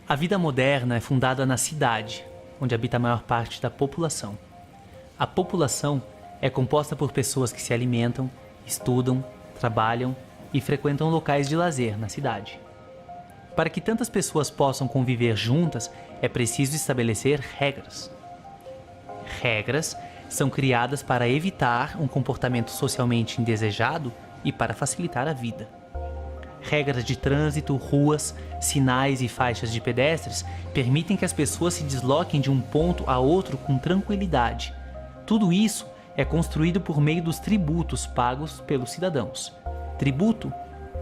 A vida moderna é fundada na cidade, onde habita a maior parte da população. A população é composta por pessoas que se alimentam, estudam, trabalham e frequentam locais de lazer na cidade. Para que tantas pessoas possam conviver juntas, é preciso estabelecer regras. Regras são criadas para evitar um comportamento socialmente indesejado e para facilitar a vida. Regras de trânsito, ruas, sinais e faixas de pedestres permitem que as pessoas se desloquem de um ponto a outro com tranquilidade. Tudo isso é construído por meio dos tributos pagos pelos cidadãos. Tributo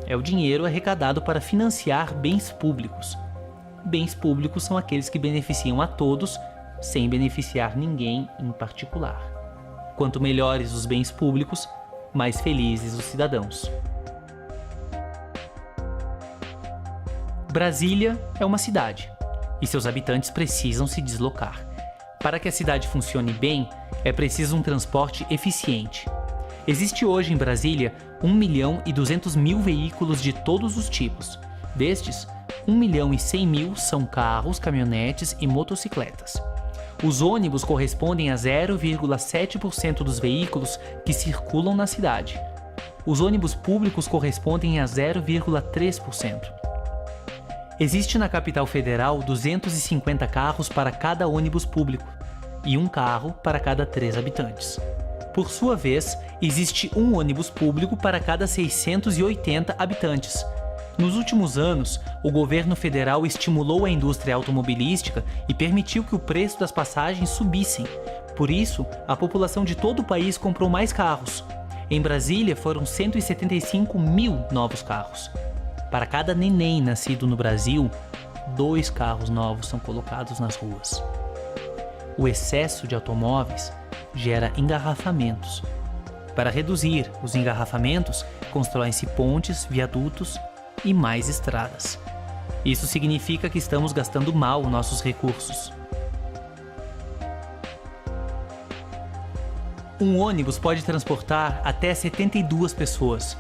é o dinheiro arrecadado para financiar bens públicos. Bens públicos são aqueles que beneficiam a todos, sem beneficiar ninguém em particular. Quanto melhores os bens públicos, mais felizes os cidadãos. Brasília é uma cidade, e seus habitantes precisam se deslocar. Para que a cidade funcione bem, é preciso um transporte eficiente. Existe hoje em Brasília 1.200.000 veículos de todos os tipos. Destes, 1.100.000 são carros, caminhonetes e motocicletas. Os ônibus correspondem a 0,7% dos veículos que circulam na cidade. Os ônibus públicos correspondem a 0,3%. Existe na capital federal 250 carros para cada ônibus público e um carro para cada 3 habitantes. Por sua vez, existe um ônibus público para cada 680 habitantes. Nos últimos anos, o governo federal estimulou a indústria automobilística e permitiu que o preço das passagens subissem. Por isso, a população de todo o país comprou mais carros. Em Brasília, foram 175 mil novos carros. Para cada neném nascido no Brasil, 2 carros novos são colocados nas ruas. O excesso de automóveis gera engarrafamentos. Para reduzir os engarrafamentos, constroem-se pontes, viadutos e mais estradas. Isso significa que estamos gastando mal nossos recursos. Um ônibus pode transportar até 72 pessoas.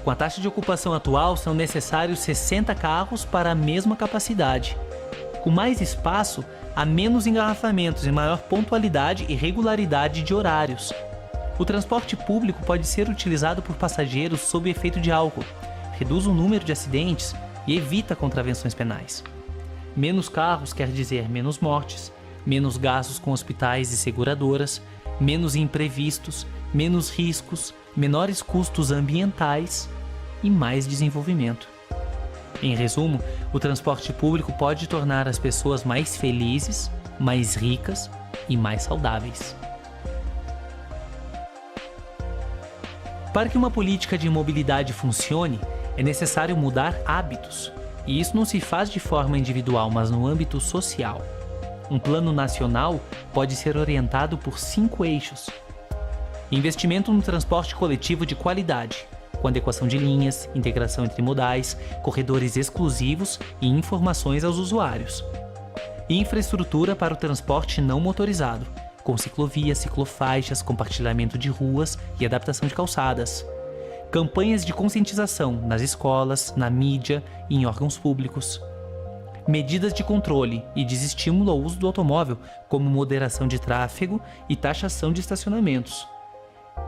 Com a taxa de ocupação atual, são necessários 60 carros para a mesma capacidade. Com mais espaço, há menos engarrafamentos e maior pontualidade e regularidade de horários. O transporte público pode ser utilizado por passageiros sob efeito de álcool, reduz o número de acidentes e evita contravenções penais. Menos carros quer dizer menos mortes, menos gastos com hospitais e seguradoras, menos imprevistos, menos riscos, menores custos ambientais e mais desenvolvimento. Em resumo, o transporte público pode tornar as pessoas mais felizes, mais ricas e mais saudáveis. Para que uma política de mobilidade funcione, é necessário mudar hábitos. E isso não se faz de forma individual, mas no âmbito social. Um plano nacional pode ser orientado por 5 eixos. Investimento no transporte coletivo de qualidade, com adequação de linhas, integração entre modais, corredores exclusivos e informações aos usuários. Infraestrutura para o transporte não motorizado, com ciclovias, ciclofaixas, compartilhamento de ruas e adaptação de calçadas. Campanhas de conscientização nas escolas, na mídia e em órgãos públicos. Medidas de controle e desestímulo ao uso do automóvel, como moderação de tráfego e taxação de estacionamentos.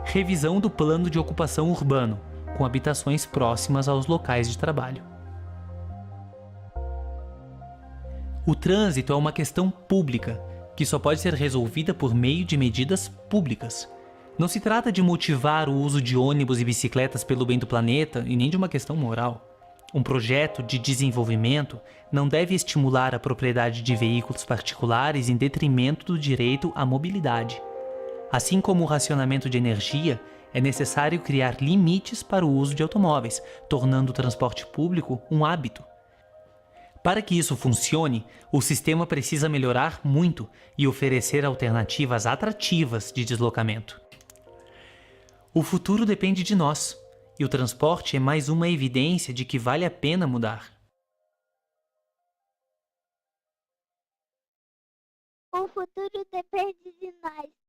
Revisão do plano de ocupação urbano, com habitações próximas aos locais de trabalho. O trânsito é uma questão pública, que só pode ser resolvida por meio de medidas públicas. Não se trata de motivar o uso de ônibus e bicicletas pelo bem do planeta e nem de uma questão moral. Um projeto de desenvolvimento não deve estimular a propriedade de veículos particulares em detrimento do direito à mobilidade. Assim como o racionamento de energia, é necessário criar limites para o uso de automóveis, tornando o transporte público um hábito. Para que isso funcione, o sistema precisa melhorar muito e oferecer alternativas atrativas de deslocamento. O futuro depende de nós, e o transporte é mais uma evidência de que vale a pena mudar. O futuro depende de nós.